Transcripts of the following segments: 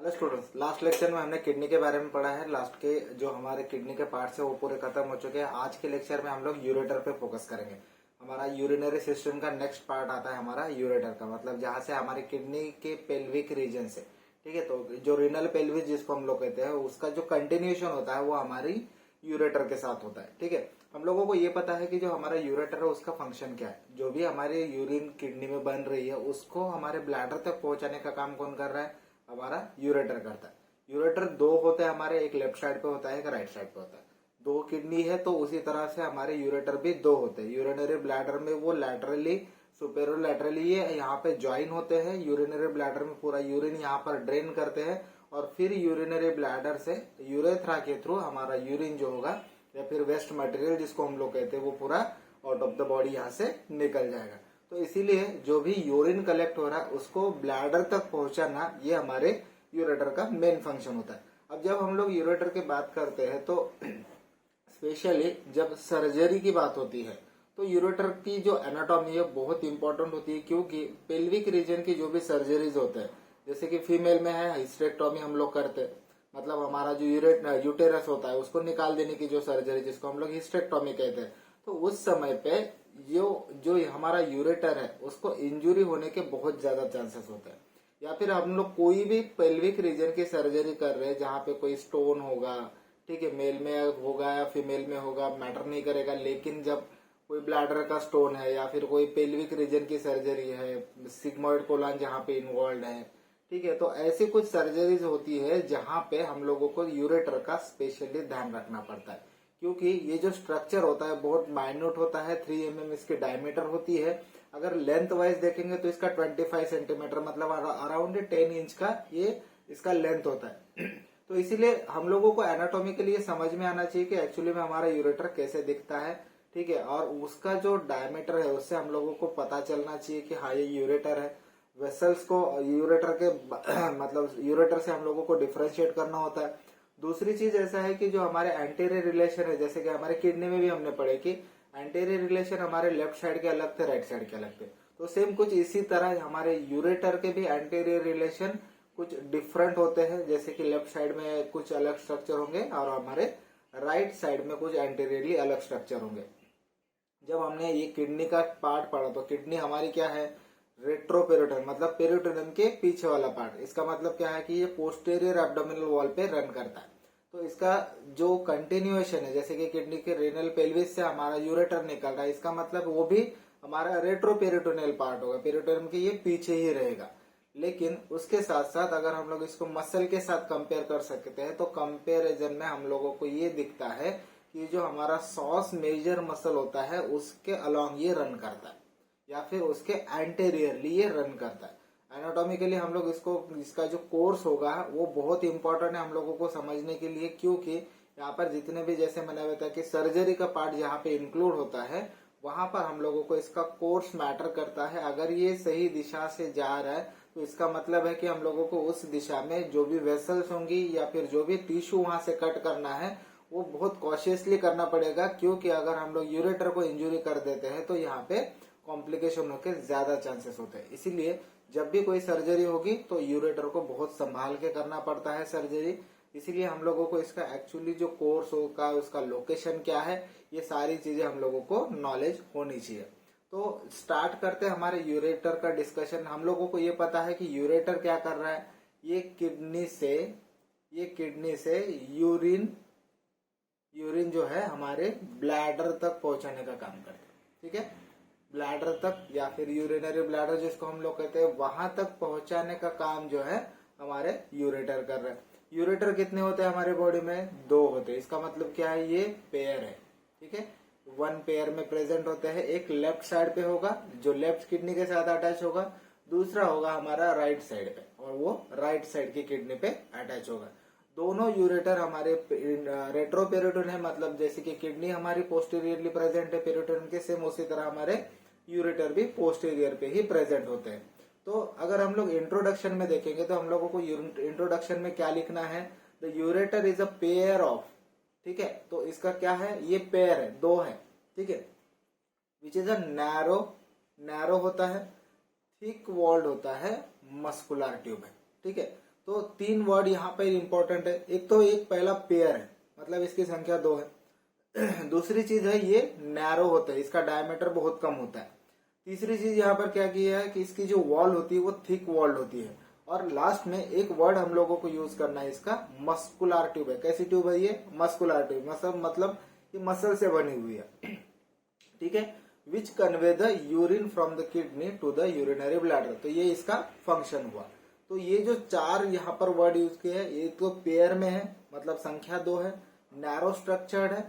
Hello students, last lecture में हमने kidney के बारे में पढ़ा है। लास्ट के जो हमारे किडनी के पार्ट्स है वो पूरे खत्म हो चुके हैं। आज के लेक्चर में हम लोग यूरेटर पे फोकस करेंगे। हमारा यूरिनरी सिस्टम का नेक्स्ट पार्ट आता है हमारा यूरेटर का, मतलब जहां से हमारे किडनी के पेल्विक रीजन से, ठीक है, तो जो रीनल पेल्विस जिसको हम लोग कहते हैं उसका जो कंटिन्यूएशन होता है वो हमारी यूरेटर के साथ होता है। ठीक है, हम लोगों को ये पता है कि जो हमारा यूरेटर है उसका फंक्शन क्या है। जो भी हमारे यूरिन किडनी में बन रही है उसको हमारे ब्लैडर तक पहुंचाने का काम कौन कर रहा है? हमारा यूरेटर करता है। यूरेटर दो होते हैं हमारे, एक लेफ्ट साइड पे होता है, एक राइट साइड पे होता है। दो किडनी है तो उसी तरह से हमारे यूरेटर भी दो होते हैं। यूरिनरी ब्लैडर में वो लैटरली सुपेरियर लैटरली ये यहाँ पे ज्वाइन होते हैं। यूरिनरी ब्लैडर में पूरा यूरिन यहाँ पर ड्रेन करते हैं और फिर यूरिनरी ब्लैडर से यूरेथ्रा के थ्रू हमारा यूरिन जो होगा या फिर वेस्ट मटेरियल जिसको हम लोग कहते हैं वो पूरा आउट ऑफ द बॉडी यहाँ से निकल जाएगा। तो इसीलिए जो भी यूरिन कलेक्ट हो रहा है उसको ब्लैडर तक पहुंचाना ये हमारे यूरेटर का मेन फंक्शन होता है। अब जब हम लोग यूरेटर की बात करते हैं तो स्पेशली जब सर्जरी की बात होती है तो यूरेटर की जो एनाटॉमी है बहुत इंपॉर्टेंट होती है, क्योंकि पेल्विक रीजन की जो भी सर्जरीज होते हैं, जैसे कि फीमेल में है हिस्टेरेक्टोमी हम लोग करते हैं, मतलब हमारा जो यूटेरस होता है उसको निकाल देने की जो सर्जरी जिसको हम लोग हिस्टेरेक्टोमी कहते हैं, तो उस समय पे जो हमारा यूरेटर है उसको इंजुरी होने के बहुत ज्यादा चांसेस होते हैं। या फिर हम लोग कोई भी पेल्विक रीजन की सर्जरी कर रहे हैं जहाँ पे कोई स्टोन होगा, ठीक है, मेल में होगा या फीमेल में होगा मैटर नहीं करेगा, लेकिन जब कोई ब्लैडर का स्टोन है या फिर कोई पेल्विक रीजन की सर्जरी है, सिग्मोइड कोलन जहाँ पे इन्वॉल्व है, ठीक है, तो ऐसी कुछ सर्जरीज होती है जहाँ पे हम लोगों को यूरेटर का स्पेशली ध्यान रखना पड़ता है, क्योंकि ये जो स्ट्रक्चर होता है बहुत माइन्यूट होता है। 3 mm इसकी डायमीटर होती है। अगर लेंथ वाइज देखेंगे तो इसका 25 सेंटीमीटर मतलब अराउंड 10 इंच का ये इसका लेंथ होता है। तो इसीलिए हम लोगों को एनाटॉमी के लिए समझ में आना चाहिए कि एक्चुअली में हमारा यूरेटर कैसे दिखता है, ठीक है, और उसका जो डायमीटर है उससे हम लोगों को पता चलना चाहिए कि हाँ ये यूरेटर है। वेसल्स को यूरेटर के मतलब यूरेटर से हम लोगों को डिफरेंशिएट करना होता है। दूसरी चीज ऐसा है कि जो हमारे एंटीरियर रिलेशन है, जैसे कि हमारे किडनी में भी हमने पढ़े कि एंटीरियर रिलेशन हमारे लेफ्ट साइड के अलग थे, राइट साइड के अलग थे, तो सेम कुछ इसी तरह हमारे यूरेटर के भी एंटीरियर रिलेशन कुछ डिफरेंट होते हैं। जैसे कि लेफ्ट साइड में कुछ अलग स्ट्रक्चर होंगे और हमारे राइट साइड में कुछ एंटीरियरली अलग स्ट्रक्चर होंगे। जब हमने ये किडनी का पार्ट पढ़ा तो किडनी हमारी क्या है? रेट्रोपेरिटोनियम, मतलब पेरिटोनियम के पीछे वाला पार्ट। इसका मतलब क्या है कि ये पोस्टेरियर एब्डोमिनल वॉल पे रन करता है। तो इसका जो कंटिन्यूएशन है, जैसे कि किडनी के रेनल पेल्विस से हमारा यूरेटर निकल रहा है, इसका मतलब वो भी हमारा रेट्रोपेरिटोनियल पार्ट होगा, पेरिटोनियम के ये पीछे ही रहेगा। लेकिन उसके साथ साथ अगर हम लोग इसको मसल के साथ कंपेयर कर सकते हैं तो कंपेरिजन में हम लोगों को ये दिखता है कि जो हमारा सॉस मेजर मसल होता है उसके अलोंग ये रन करता है या फिर उसके एंटेरियरली ये रन करता है। एनाटॉमिकली हम लोग इसका जो कोर्स होगा वो बहुत इंपॉर्टेंट है हम लोगों को समझने के लिए, क्योंकि यहाँ पर जितने भी, जैसे मैंने बताया कि सर्जरी का पार्ट जहाँ पे इंक्लूड होता है वहां पर हम लोगों को इसका कोर्स मैटर करता है। अगर ये सही दिशा से जा रहा है तो इसका मतलब है कि हम लोगों को उस दिशा में जो भी वेसल्स होंगी या फिर जो भी टिश्यू वहां से कट करना है वो बहुत कॉशियसली करना पड़ेगा, क्योंकि अगर हम लोग यूरेटर को इंजुरी कर देते हैं तो यहाँ पे कॉम्प्लिकेशन होके ज्यादा चांसेस होते हैं। इसीलिए जब भी कोई सर्जरी होगी तो यूरेटर को बहुत संभाल के करना पड़ता है सर्जरी। इसीलिए हम लोगों को इसका एक्चुअली जो कोर्स होगा उसका लोकेशन क्या है ये सारी चीजें हम लोगों को नॉलेज होनी चाहिए। तो स्टार्ट करते हैं हमारे यूरेटर का डिस्कशन। हम लोगों को ये पता है कि यूरेटर क्या कर रहा है, ये किडनी से यूरिन जो है हमारे ब्लैडर तक पहुंचाने का काम करता है, ठीक है, ब्लैडर तक या फिर यूरिनरी ब्लैडर जिसको हम लोग कहते हैं वहां तक पहुंचाने का काम जो है हमारे यूरेटर कर रहे हैं। यूरेटर कितने होते हैं हमारे बॉडी में? 2 होते हैं। इसका मतलब क्या है? ये पेयर है, ठीक है, 1 पेयर में प्रेजेंट होते हैं। एक लेफ्ट साइड पे होगा जो लेफ्ट किडनी के साथ अटैच होगा, दूसरा होगा हमारा राइट साइड पे और वो राइट साइड की किडनी पे अटैच होगा। दोनों यूरेटर हमारे रेट्रोपेरिटोनियम है, मतलब जैसे कि किडनी हमारी पोस्टीरियरली प्रेजेंट है पेरिटोनियम के, सेम उसी तरह हमारे यूरेटर भी पोस्टीरियर पे ही प्रेजेंट होते हैं। तो अगर हम लोग इंट्रोडक्शन में देखेंगे तो हम लोगों को इंट्रोडक्शन में क्या लिखना है? The ureter is a pair of, ठीक है, तो इसका क्या है? ये पेयर है, 2 है, ठीक है, विच इज अ नैरो होता है, थिक वॉल्ड होता है, मस्कुलर ट्यूब है, ठीक है। तो 3 वर्ड यहाँ पे इम्पोर्टेंट है। एक तो एक पहला पेयर है, मतलब इसकी संख्या 2 है। दूसरी चीज है ये नैरो होता है, इसका डायमीटर बहुत कम होता है। तीसरी चीज यहाँ पर क्या किया है कि इसकी जो वॉल होती है वो थिक वॉल्ड होती है। और लास्ट में एक वर्ड हम लोगों को यूज करना है, इसका मस्कुलर ट्यूब है। कैसी ट्यूब है ये? मस्कुलर ट्यूब, मतलब ये मसल से बनी हुई है, ठीक है। Which convey the urine from the kidney to the urinary bladder, तो ये इसका फंक्शन हुआ। तो ये जो 4 यहाँ पर वर्ड यूज किए हैं, ये तो पेयर में है, मतलब संख्या 2 है, नैरो स्ट्रक्चर्ड है,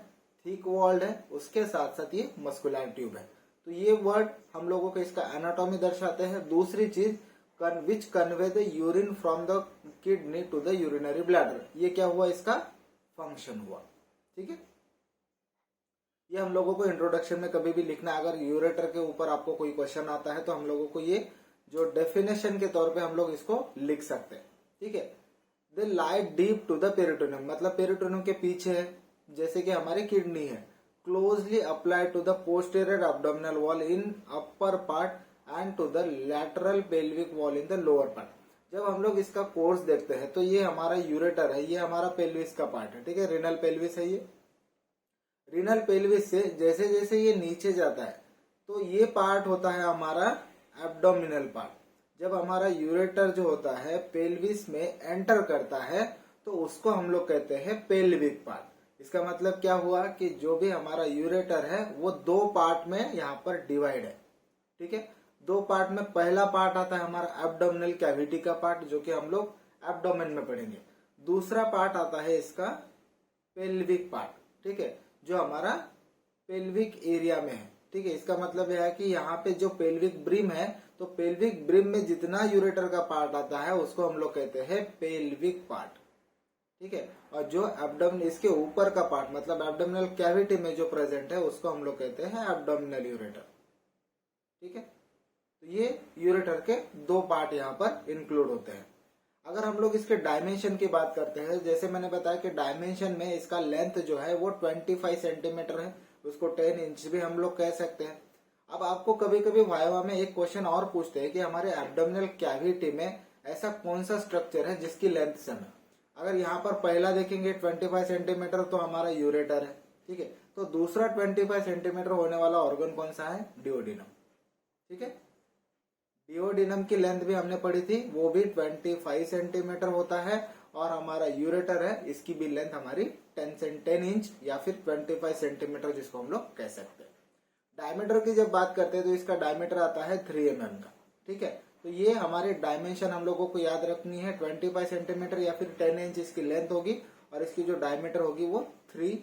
थिक वॉल्ड है, उसके साथ साथ ये मस्कुलर ट्यूब है। तो ये वर्ड हम लोगों को इसका एनाटॉमी दर्शाते हैं। दूसरी चीज which convey the urine from the kidney to the urinary bladder, ये क्या हुआ? इसका फंक्शन हुआ, ठीक है। ये हम लोगों को इंट्रोडक्शन में कभी भी लिखना, अगर यूरेटर के ऊपर आपको कोई क्वेश्चन आता है तो हम लोगों को ये जो डेफिनेशन के तौर पे हम लोग इसको लिख सकते हैं, ठीक है। They lie deep to the peritoneum, मतलब पेरिटोनियम के पीछे है, जैसे कि हमारी किडनी है। Closely apply to the posterior abdominal wall in upper part and to the lateral pelvic wall in the lower part. जब हम लोग इसका कोर्स देखते हैं तो ये हमारा यूरेटर है, ये हमारा पेल्विस का पार्ट है, ठीक है। रिनल पेल्विस है ये। रिनल पेल्विस से जैसे जैसे ये नीचे जाता है तो ये पार्ट होता है हमारा एब्डोमिनल पार्ट। जब हमारा यूरेटर जो होता है पेल्विस में एंटर करता है तो उसको हम लोग कहते हैं पेल्विक पार्ट। इसका मतलब क्या हुआ कि जो भी हमारा यूरेटर है वो 2 पार्ट में यहाँ पर डिवाइड है, ठीक है। 2 पार्ट में पहला पार्ट आता है हमारा एब्डोमिनल कैविटी का पार्ट, जो कि हम लोग एब्डोमेन में पढ़ेंगे। दूसरा पार्ट आता है इसका पेल्विक पार्ट, ठीक है, जो हमारा पेल्विक एरिया में है, ठीक है। इसका मतलब यह है कि यहाँ पे जो पेल्विक ब्रिम है, तो पेल्विक ब्रिम में जितना यूरेटर का पार्ट आता है उसको हम लोग कहते हैं पेल्विक पार्ट, ठीक है। और जो एब्डोमिनल इसके ऊपर का पार्ट, मतलब एब्डोमिनल कैविटी में जो प्रेजेंट है उसको हम लोग कहते हैं एब्डोमिनल यूरेटर, ठीक है। तो ये यूरेटर के 2 पार्ट यहाँ पर इंक्लूड होते हैं। अगर हम लोग इसके डायमेंशन की बात करते हैं, जैसे मैंने बताया कि डायमेंशन में इसका लेंथ जो है वो 25 सेंटीमीटर है, उसको 10 इंच भी हम लोग कह सकते हैं। अब आपको कभी कभी वाइवा में एक क्वेश्चन और पूछते हैं कि हमारे एब्डोमिनल कैविटी में ऐसा कौन सा स्ट्रक्चर है जिसकी लेंथ सम है। अगर यहाँ पर पहला देखेंगे 25 सेंटीमीटर तो हमारा यूरेटर है, ठीक है। तो दूसरा 25 सेंटीमीटर होने वाला ऑर्गन कौन सा है? डिओडिनम, ठीक है। डिओडिनम की लेंथ भी हमने पढ़ी थी, वो भी 25 सेंटीमीटर होता है। और हमारा यूरेटर है, इसकी भी लेंथ हमारी 10 इंच या फिर 25 सेंटीमीटर जिसको हम लोग कह सकते हैं। डायमीटर की जब बात करते हैं तो इसका डायमीटर आता है 3 mm का, ठीक है। तो ये हमारे डायमेंशन हम लोगों को याद रखनी है, 25 सेंटीमीटर या फिर 10 इंच इसकी लेंथ होगी और इसकी जो डायमीटर होगी वो 3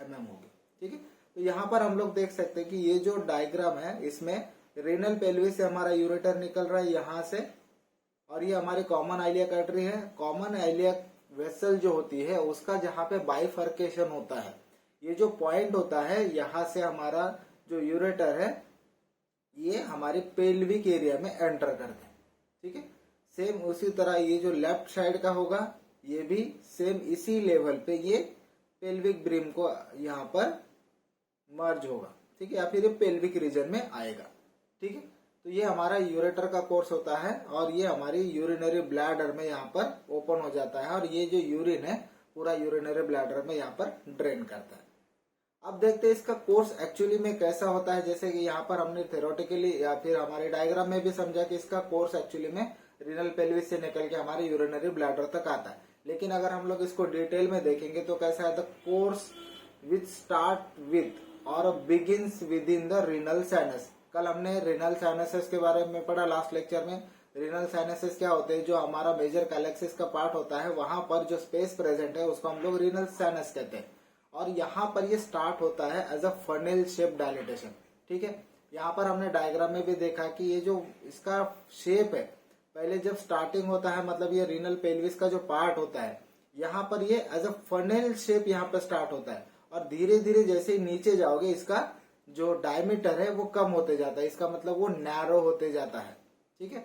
mm होगी, ठीक है। तो यहाँ पर हम लोग देख सकते हैं कि ये जो डायग्राम है इसमें रेनल पेल्विस से हमारा यूरेटर निकल रहा है यहाँ से, और ये हमारी कॉमन आइलिया कैटरी है। कॉमन आइलिया वेसल जो होती है उसका जहाँ पे बाइफर्केशन होता है, ये जो पॉइंट होता है यहाँ से हमारा जो यूरेटर है ये हमारे पेल्विक एरिया में एंटर करते हैं, ठीक है। सेम उसी तरह ये जो लेफ्ट साइड का होगा ये भी सेम इसी लेवल पे ये पेल्विक ब्रिम को यहाँ पर मर्ज होगा, ठीक है, या फिर ये पेल्विक रीजन में आएगा, ठीक है। तो ये हमारा यूरेटर का कोर्स होता है और ये हमारी यूरिनरी ब्लैडर में यहाँ पर ओपन हो जाता है और ये जो यूरिन है पूरा यूरिनरी ब्लैडर में यहाँ पर ड्रेन करता है। अब देखते हैं इसका कोर्स एक्चुअली में कैसा होता है। जैसे कि यहाँ पर हमने थ्योरेटिकली या फिर हमारे डायग्राम में भी समझा कि इसका कोर्स एक्चुअली में रिनल पेल्विस से निकल के हमारे यूरिनरी ब्लैडर तक आता है। लेकिन अगर हम लोग इसको डिटेल में देखेंगे तो कैसा है, the course which start with और begins with in the renal sinus. कल हमने रिनल साइनसेस के बारे में पढ़ा लास्ट लेक्चर में। रिनल साइनसेस क्या होते हैं, जो हमारा मेजर कैलेक्सिस का पार्ट होता है वहां पर जो स्पेस प्रेजेंट है उसको हम लोग रिनल साइनस कहते हैं। और यहाँ पर ये स्टार्ट होता है as a funnel shape dilatation, ठीक है। यहाँ पर हमने डायग्राम में भी देखा कि ये जो इसका शेप है, पहले जब स्टार्टिंग होता है मतलब ये रिनल पेल्विस का जो पार्ट होता है यहाँ पर ये एज अ फनेल शेप यहाँ पर स्टार्ट होता है और धीरे धीरे जैसे ही नीचे जाओगे इसका जो डायमीटर है वो कम होते जाता है, इसका मतलब वो नैरो होते जाता है, ठीक है।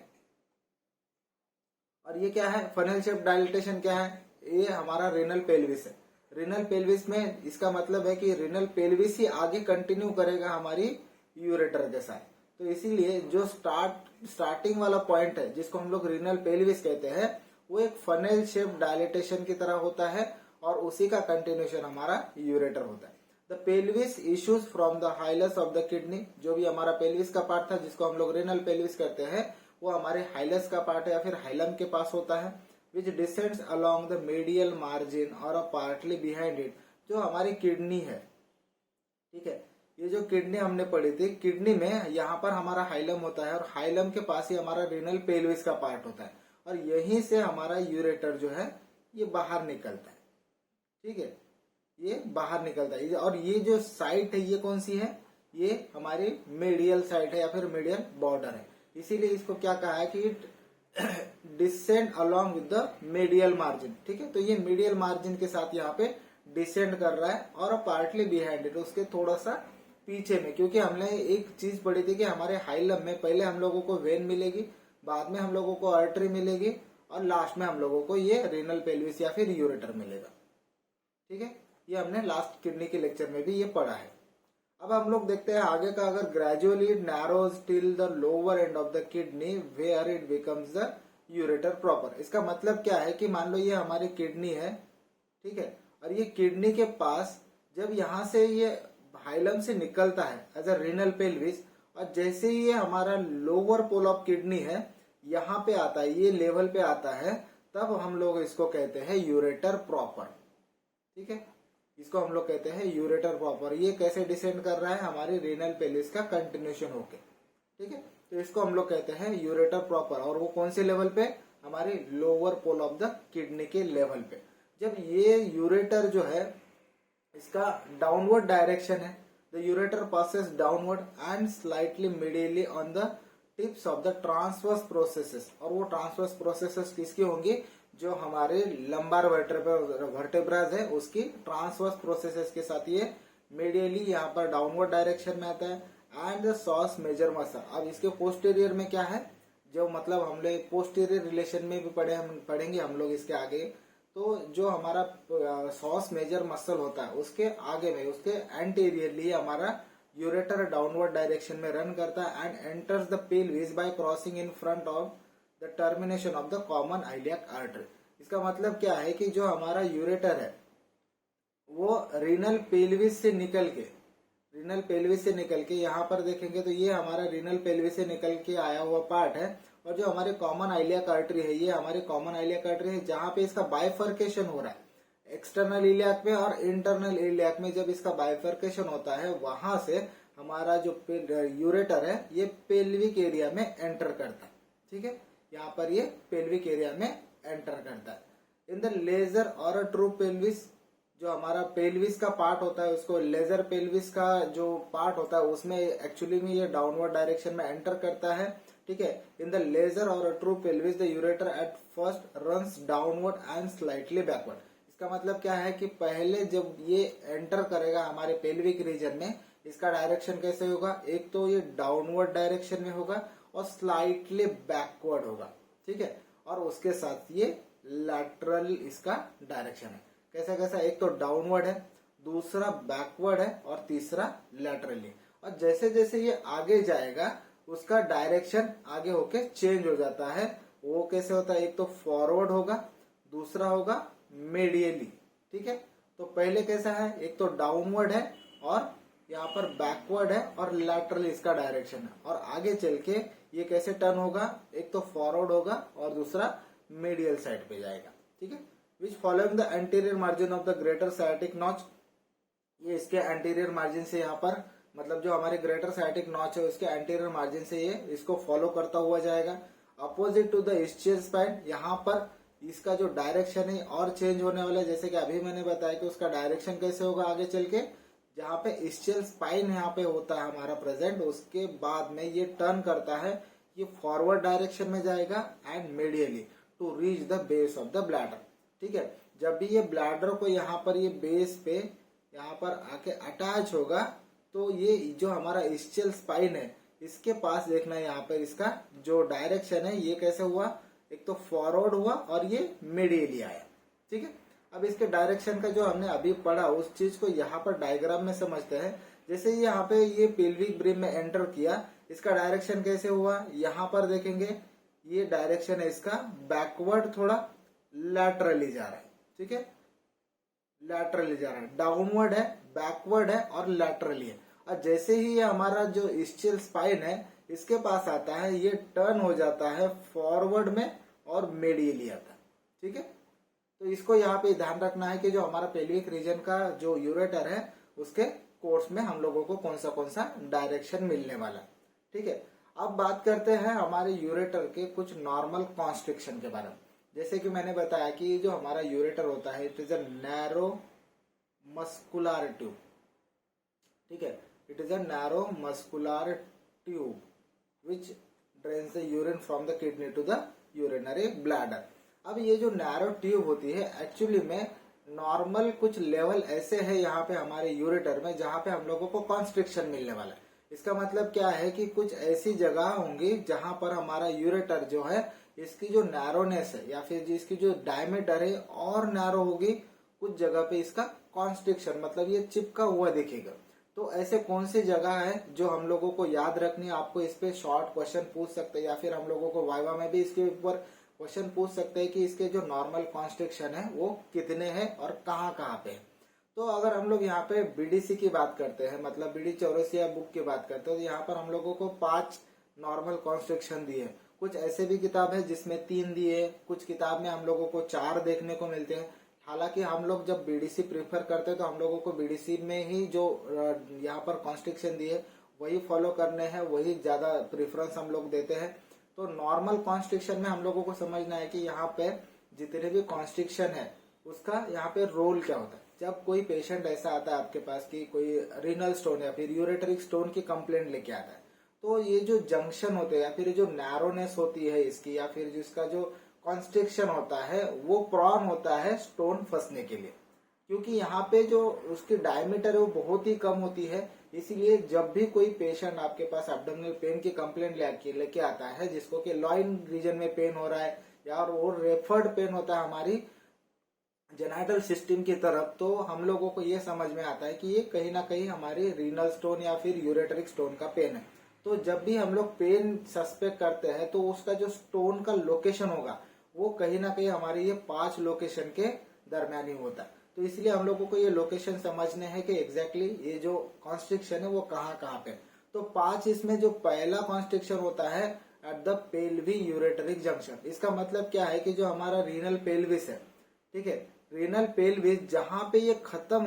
और ये क्या है, फनेल शेप डायलिटेशन क्या है, ये हमारा रिनल पेल्विस है। रिनल पेल्विस में इसका मतलब है कि रिनल पेल्विस ही आगे कंटिन्यू करेगा हमारी यूरेटर के साथ। तो इसीलिए जो स्टार्टिंग वाला पॉइंट है जिसको हम लोग रिनल पेल्विस कहते हैं वो एक फनेल शेप डायलेटेशन की तरह होता है और उसी का कंटिन्यूशन हमारा यूरेटर होता है। The pelvis issues from the hilus of the kidney, जो भी हमारा पेल्विस का पार्ट था जिसको हम लोग रेनल पेल्विस कहते हैं, वो हमारे हाइलस का पार्ट है या फिर हाइलम के पास होता है। Which descends along the medial margin और पार्टली बिहाइंड इट, जो हमारी किडनी है, ठीक है, ये जो किडनी हमने पढ़ी थी, किडनी में यहाँ पर हमारा हाइलम होता है और हाइलम के पास ही हमारा रेनल पेल्विस का पार्ट होता है और यहीं से हमारा यूरेटर जो है ये बाहर निकलता है, ठीक है, ये बाहर निकलता है। और ये जो साइट है ये कौन सी है, ये हमारी मीडियल साइट है या फिर मीडियल बॉर्डर है, इसीलिए इसको क्या कहा है कि it descend along with the medial margin, ठीक है। तो ये मीडियल मार्जिन के साथ यहाँ पे डिसेंड कर रहा है और पार्टली बिहाइंड इट, उसके थोड़ा सा पीछे में, क्योंकि हमने एक चीज पढ़ी थी कि हमारे हाइलम में पहले हम लोगों को वेन मिलेगी, बाद में हम लोगों को आर्टरी मिलेगी और लास्ट में हम लोगों को ये रेनल पेल्विस या फिर यूरेटर मिलेगा, ठीक है। ये हमने लास्ट किडनी के लेक्चर में भी ये पढ़ा है। अब हम लोग देखते हैं आगे का, अगर gradually it narrows till the lower end of the kidney where it becomes the ureter proper. इसका मतलब क्या है कि मान लो ये हमारी किडनी है, ठीक है, और ये किडनी के पास जब यहाँ से ये हाइलम से निकलता है एज अ रेनल पेल्विस, और जैसे ही ये हमारा लोअर पोल ऑफ किडनी है यहाँ पे आता है, ये लेवल पे आता है, तब हम लोग इसको कहते हैं यूरेटर प्रॉपर, ठीक है, इसको हम लोग कहते हैं यूरेटर प्रॉपर। ये कैसे डिसेंड कर रहा है, हमारी रेनल पेल्विस का कंटिन्यूशन होके, ठीक है, तो इसको हम लोग कहते हैं यूरेटर प्रॉपर। और वो कौन से लेवल पे, हमारे lower pole of the kidney के लेवल पे। जब ये यूरेटर जो है इसका डाउनवर्ड डायरेक्शन है, the ureter passes downward and slightly medially on the tips of the transverse processes, और वो ट्रांसवर्स प्रोसेसेस किसकी होंगी, जो हमारे लंबार वर्टेब्राज है उसकी ट्रांसवर्स प्रोसेसेस के साथ ये मीडियली यहाँ पर डाउनवर्ड डायरेक्शन में आता है। And the psoas major muscle, अब इसके पोस्टीरियर में क्या है, जो मतलब हम लोग पोस्टीरियर रिलेशन में भी पढ़ेंगे हम लोग इसके आगे, तो जो हमारा सॉस मेजर मसल होता है उसके आगे में, उसके एंटीरियरली हमारा यूरेटर डाउनवर्ड डायरेक्शन में रन करता है and enters the pelvis by crossing in front of the termination of the common iliac artery. इसका मतलब क्या है कि जो हमारा यूरेटर है वो रीनल पेल्विस से निकल के यहाँ पर देखेंगे तो ये हमारा रीनल पेल्विस से निकल के आया हुआ पार्ट है, और जो हमारे कॉमन आइलियाक आर्टरी है ये हमारे कॉमन आइलियाक आर्टरी है, जहाँ पे इसका बाइफर्केशन हो रहा है एक्सटर्नल इलियाक में और इंटरनल इलियाक में। जब इसका बाइफर्केशन होता है वहां से हमारा जो यूरेटर है ये पेल्विक एरिया में एंटर करता है, ठीक है, यहाँ पर ये पेल्विक एरिया में एंटर करता है। इन द लेजर और अ ट्रू पेल्विस, जो हमारा पेल्विस का पार्ट होता है उसको लेजर पेल्विस का जो पार्ट होता है उसमें एक्चुअली में ये डाउनवर्ड डायरेक्शन में एंटर करता है, ठीक है। इन द लेजर और a true pelvis the ureter at first runs downward and slightly backward. इसका मतलब क्या है कि पहले जब ये एंटर करेगा हमारे पेल्विक रीजन में, इसका डायरेक्शन कैसे होगा, एक तो ये डाउनवर्ड डायरेक्शन में होगा और स्लाइटली बैकवर्ड होगा, ठीक है, और उसके साथ ये लैटरल इसका डायरेक्शन है। कैसा कैसा, एक तो डाउनवर्ड है, दूसरा बैकवर्ड है और तीसरा लैटरली। और जैसे जैसे ये आगे जाएगा उसका डायरेक्शन आगे होके चेंज हो जाता है। वो कैसे होता है, एक तो फॉरवर्ड होगा, दूसरा होगा मीडियली, ठीक है। तो पहले कैसा है, एक तो डाउनवर्ड है और यहाँ पर बैकवर्ड है और लैटरल इसका डायरेक्शन है, और आगे चल के ये कैसे टर्न होगा, एक तो फॉरवर्ड होगा और दूसरा मीडियल साइड पे जाएगा, ठीक है। Which following the anterior margin of the greater sciatic notch, ये इसके एंटीरियर मार्जिन से यहाँ पर मतलब जो हमारे ग्रेटर साइटिक नॉच है उसके एंटीरियर मार्जिन से ये इसको फॉलो करता हुआ जाएगा। Opposite to the ischial spine, यहाँ पर इसका जो डायरेक्शन है और चेंज होने वाला है, जैसे कि अभी मैंने बताया कि उसका डायरेक्शन कैसे होगा आगे चल के, जहाँ पे इस्चियल स्पाइन यहाँ पे होता है हमारा प्रेजेंट, उसके बाद में ये टर्न करता है, ये फॉरवर्ड डायरेक्शन में जाएगा and medially to reach the base of the bladder, ठीक है। जब भी ये ब्लैडर को यहाँ पर ये बेस पे यहाँ पर आके अटैच होगा तो ये जो हमारा इस्चियल स्पाइन है इसके पास देखना है, यहाँ पर इसका जो डायरेक्शन है ये कैसे हुआ, एक तो फॉरवर्ड हुआ और ये मीडियली आया, ठीक है। अब इसके डायरेक्शन का जो हमने अभी पढ़ा उस चीज को यहाँ पर डायग्राम में समझते हैं। जैसे यहाँ पे ये पेल्विक ब्रिम में एंटर किया, इसका डायरेक्शन कैसे हुआ, यहाँ पर देखेंगे ये डायरेक्शन है इसका बैकवर्ड थोड़ा लैटरली जा रहा है, ठीक है, लैटरली जा रहा है, डाउनवर्ड है, बैकवर्ड है और लैटरली है। और जैसे ही ये हमारा जो इस्चियल स्पाइन है इसके पास आता है, ये टर्न हो जाता है फॉरवर्ड में और मेडियली आता है, ठीक है। तो इसको यहाँ पे ध्यान रखना है कि जो हमारा पेल्विक रीजन का जो यूरेटर है उसके कोर्स में हम लोगों को कौन सा डायरेक्शन मिलने वाला है, ठीक है। अब बात करते हैं हमारे यूरेटर के कुछ नॉर्मल कॉन्स्ट्रिक्शन के बारे में। जैसे कि मैंने बताया कि जो हमारा यूरेटर होता है it is a narrow muscular tube, ठीक है, it is a narrow muscular tube which drains the urine from the kidney to the urinary bladder. अब ये जो नैरो ट्यूब होती है एक्चुअली में नॉर्मल कुछ लेवल ऐसे है यहाँ पे हमारे यूरेटर में जहाँ पे हम लोगों को कॉन्स्ट्रिक्शन मिलने वाला है। इसका मतलब क्या है कि कुछ ऐसी जगह होंगी जहां पर हमारा यूरेटर जो है इसकी जो नैरोनेस है या फिर इसकी जो डायमीटर है और नैरो होगी, कुछ जगह पे इसका कॉन्स्ट्रिक्शन मतलब ये चिपका हुआ दिखेगा। तो ऐसे कौन सी जगह है जो हम लोगों को याद रखनी है, आपको इस पे शॉर्ट क्वेश्चन पूछ सकते हैं या फिर हम लोगों को वाइवा में भी इसके ऊपर क्वेश्चन पूछ सकते हैं कि इसके जो नॉर्मल कॉन्स्ट्रिक्शन है वो कितने हैं और कहाँ पे है। तो अगर हम लोग यहाँ पे बीडीसी की बात करते हैं, मतलब बीडी चौरसिया बुक की बात करते हैं, तो यहाँ पर हम लोगों को 5 नॉर्मल कॉन्स्ट्रिक्शन दिए। कुछ ऐसे भी किताब है जिसमें 3 दिए, कुछ किताब में हम लोगों को 4 देखने को मिलते हैं। हालांकि हम लोग जब बीडीसी प्रीफर करते हैं तो हम लोगों को बीडीसी में ही जो यहाँ पर कॉन्स्ट्रिक्शन दिए वही फॉलो करने हैं, वही ज्यादा प्रेफरेंस हम लोग देते हैं। तो नॉर्मल कॉन्स्ट्रिक्शन में हम लोगों को समझना है कि यहाँ पे जितने भी कॉन्स्ट्रिक्शन है उसका यहाँ पे रोल क्या होता है। जब कोई पेशेंट ऐसा आता है आपके पास कि कोई रीनल स्टोन या फिर यूरेटरिक स्टोन की कंप्लेंट लेके आता है, तो ये जो जंक्शन होते हैं या फिर जो नैरोनेस होती है इसकी या फिर जिसका जो कॉन्स्ट्रिक्शन होता है वो प्रॉन होता है स्टोन फंसने के लिए, क्योंकि यहाँ पे जो उसकी डायमीटर है वो बहुत ही कम होती है। इसीलिए जब भी कोई पेशेंट आपके पास एब्डोमिनल पेन की कंप्लेंट लेके आता है जिसको कि लॉइन रीजन में पेन हो रहा है या वो रेफर्ड पेन होता है हमारी जेनाइटल सिस्टम की तरफ, तो हम लोगों को ये समझ में आता है कि ये कहीं ना कहीं हमारी रीनल स्टोन या फिर यूरेटरिक स्टोन का पेन है। तो जब भी हम लोग पेन सस्पेक्ट करते हैं तो उसका जो स्टोन का लोकेशन होगा वो कहीं ना कहीं हमारे ये 5 लोकेशन के दरमियान ही होता है। तो इसलिए हम लोगों को ये लोकेशन समझने हैं कि एग्जैक्टली ये जो कॉन्स्ट्रिक्शन है वो कहाँ पे। तो 5 इसमें जो पहला कॉन्स्ट्रिक्शन होता है एट द पेल्वी यूरेटरिक जंक्शन। इसका मतलब क्या है कि जो हमारा रीनल पेल्विस है, ठीक है, रीनल पेल्विस जहां पे ये खत्म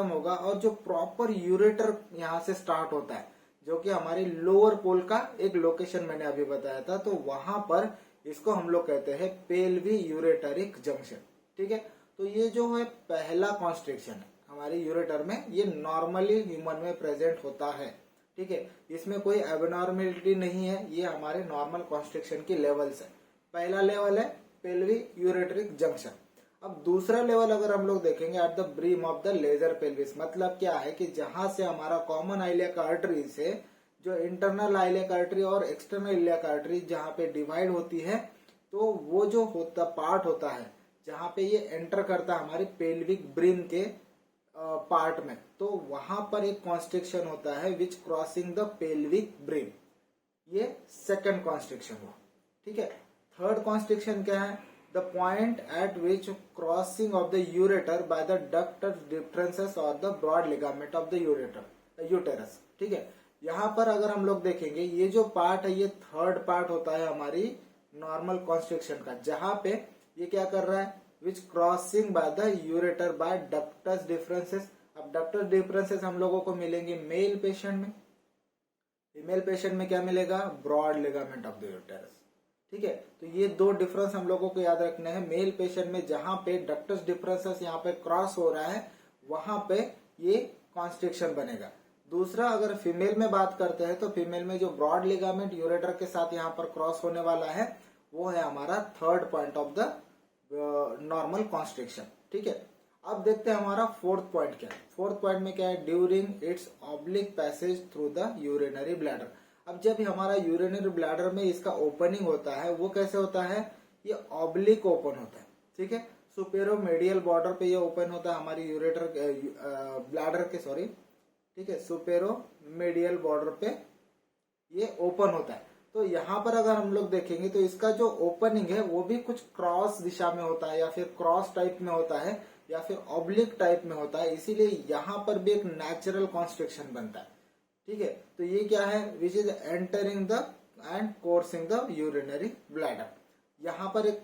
होगा और जो प्रॉपर यूरेटर यहाँ से स्टार्ट होता है जो कि हमारी लोअर पोल का एक लोकेशन मैंने अभी बताया था, तो वहां पर इसको हम लोग कहते हैं पेल्वी यूरेटरिक जंक्शन, ठीक है। तो ये जो है पहला कॉन्स्ट्रिक्शन है हमारे यूरेटर में, ये नॉर्मली ह्यूमन में प्रेजेंट होता है, ठीक है, इसमें कोई एबनॉर्मेलिटी नहीं है, ये हमारे नॉर्मल कॉन्स्ट्रिक्शन की लेवल्स है। पहला लेवल है पेल्वी यूरेटरिक जंक्शन। अब दूसरा लेवल अगर हम लोग देखेंगे at the brim of the lesser pelvis, मतलब क्या है कि जहां से हमारा कॉमन आइलियक आर्टरी से जो इंटरनल आइलियक आर्टरी और एक्सटर्नल इलियक आर्टरी जहां पे डिवाइड होती है, तो वो जो पार्ट होता है जहां पे ये एंटर करता है हमारी पेल्विक ब्रीम के पार्ट में, तो वहां पर एक कॉन्स्ट्रिक्शन होता है which crossing the pelvic brim, ये सेकंड कॉन्स्ट्रिक्शन हुआ, ठीक है। थर्ड कॉन्स्ट्रिक्शन क्या है, the point at which crossing of the ureter by the ductus deferens और the broad ligament of the uterus, ठीक है। यहाँ पर अगर हम लोग देखेंगे ये जो पार्ट है ये थर्ड पार्ट होता है हमारी नॉर्मल कॉन्स्ट्रिक्शन का, जहां पे ये क्या कर रहा है which crossing by the ureter by ductus deferens. अब डक्टस डिफरेंसेस हम लोगों को मिलेंगे मेल पेशेंट में, फीमेल पेशेंट में क्या मिलेगा, broad ligament of the uterus, ठीक है। तो ये 2 डिफरेंस हम लोगों को याद रखने हैं। मेल पेशेंट में जहां पे डक्टस डिफरेंसेस यहाँ पे क्रॉस हो रहा है वहां पे ये कॉन्स्ट्रिक्शन बनेगा। दूसरा अगर फीमेल में बात करते हैं तो फीमेल में जो ब्रॉड लिगामेंट यूरेटर के साथ यहाँ पर क्रॉस होने वाला है वो है हमारा third point of the normal constriction, ठीक है। अब देखते हैं हमारा फोर्थ पॉइंट क्या है। फोर्थ पॉइंट में क्या है, during its oblique passage through the urinary bladder. अब जब हमारा यूरिनरी ब्लैडर में इसका ओपनिंग होता है वो कैसे होता है, ये ऑब्लिक ओपन होता है, ठीक है। सुपेरो मेडियल बॉर्डर पे ये ओपन होता है हमारी यूरेटर ब्लैडर के, सॉरी, ठीक है, सुपेरो मेडियल बॉर्डर पे ये ओपन होता है। तो यहाँ पर अगर हम लोग देखेंगे तो इसका जो ओपनिंग है वो भी कुछ क्रॉस दिशा में होता है या फिर क्रॉस टाइप में होता है या फिर ऑब्लिक टाइप में होता है, इसीलिए यहाँ पर भी एक नेचुरल कॉन्स्ट्रिक्शन बनता है। ठीक है, तो ये क्या है, which is entering the end कोर्सिंग the urinary bladder. यहाँ पर एक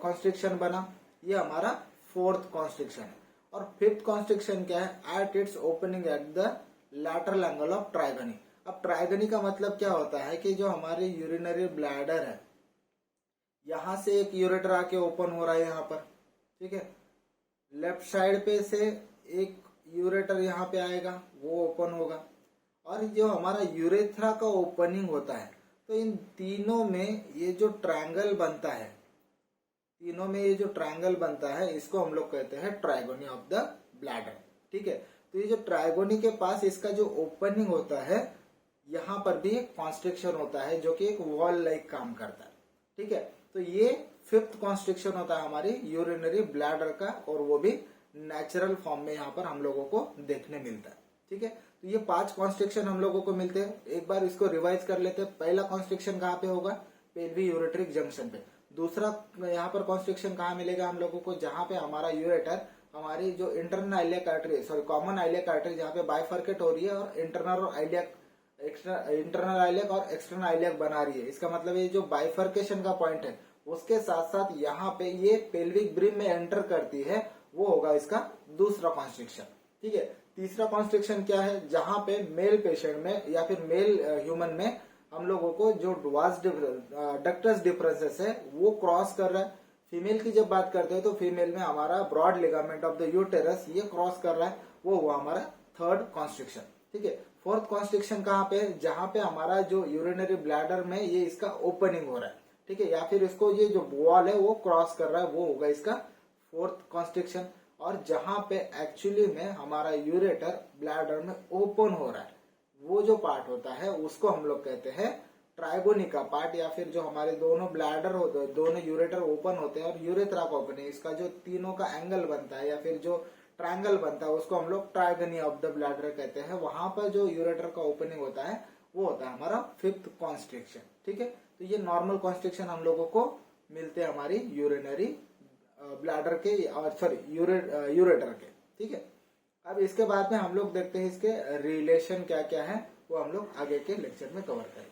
कॉन्स्ट्रिक्शन बना, ये हमारा फोर्थ कॉन्स्ट्रिक्शन है। और फिफ्थ कॉन्स्ट्रिक्शन क्या है, at its opening at the lateral angle of trigone. अब ट्राइगनी का मतलब क्या होता है कि जो हमारे यूरिनरी ब्लैडर है, यहां से एक यूरेटर आके ओपन हो रहा है यहाँ पर, ठीक है, लेफ्ट साइड पे से एक यूरेटर यहाँ पे आएगा, वो ओपन होगा, और जो हमारा यूरेथ्रा का ओपनिंग होता है, तो इन तीनों में ये जो ट्रायंगल बनता है, तीनों में ये जो ट्रायंगल बनता है, इसको हम लोग कहते हैं ट्राइगोनी ऑफ द ब्लैडर। ठीक है, तो ये जो ट्राइगोनी के पास इसका जो ओपनिंग होता है, यहाँ पर भी एक कॉन्स्ट्रिक्शन होता है जो कि एक वॉल लाइक काम करता है। ठीक है, तो ये फिफ्थ कॉन्स्ट्रिक्शन होता है हमारी यूरिनरी ब्लैडर का, और वो भी नेचुरल फॉर्म में यहाँ पर हम लोगों को देखने मिलता है। ठीक है, तो ये 5 कॉन्स्ट्रिक्शन हम लोगों को मिलते हैं। एक बार इसको रिवाइज कर लेते हैं। पहला कॉन्स्ट्रिक्शन कहाँ पे होगा, पेल्वी यूरेट्रिक जंक्शन पे। दूसरा यहाँ पर कॉन्स्ट्रिक्शन कहाँ मिलेगा हम लोगों को, जहाँ पे हमारा यूरेटर हमारी जो internal iliac artery, sorry common iliac artery जहाँ पे बाइफर्केट हो रही है और इंटरनल आइलियक इंटरनल आइलियक और एक्सटर्नल आइलियक बना रही है, इसका मतलब ये जो बाइफर्केशन का पॉइंट है उसके साथ साथ यहाँ पे ये पेल्विक ब्रिम में एंटर करती है, वो होगा इसका दूसरा कॉन्स्ट्रिक्शन। ठीक है, तीसरा कॉन्स्ट्रिक्शन क्या है, जहां पे मेल पेशेंट में या फिर मेल ह्यूमन में हम लोगों को जो डक्टस डिफरेंसेस है वो क्रॉस कर रहा है। फीमेल की जब बात करते हैं तो फीमेल में हमारा broad ligament of the uterus ये क्रॉस कर रहा है, वो हुआ हमारा थर्ड कॉन्स्ट्रिक्शन। ठीक है, फोर्थ कॉन्स्ट्रिक्शन कहाँ पे, जहां पे हमारा जो यूरिनरी ब्लैडर में ये इसका ओपनिंग हो रहा है, ठीक है, या फिर इसको ये जो वॉल है वो क्रॉस कर रहा है, वो होगा इसका फोर्थ कॉन्स्ट्रिक्शन। और जहां पे एक्चुअली में हमारा यूरेटर ब्लैडर में ओपन हो रहा है, वो जो पार्ट होता है उसको हम लोग कहते हैं ट्राइगोनी का पार्ट, या फिर जो हमारे दोनों ब्लैडर होते हैं, दोनों यूरेटर ओपन होते हैं और यूरेथ्रा का ओपनिंग, इसका जो तीनों का एंगल बनता है या फिर जो ट्रायंगल बनता है उसको हम लोग ट्राइगोनी ऑफ द ब्लैडर कहते हैं। वहां पर जो यूरेटर का ओपनिंग होता है वो होता है हमारा फिफ्थ कॉन्स्ट्रिक्शन। ठीक है, तो ये नॉर्मल कॉन्स्ट्रिक्शन हम लोगों को मिलते हैं हमारी यूरिनरी ब्लैडर के और सॉरी यूरेटर के। ठीक है, अब इसके बाद में हम लोग देखते हैं इसके रिलेशन क्या क्या है, वो हम लोग आगे के लेक्चर में कवर करेंगे।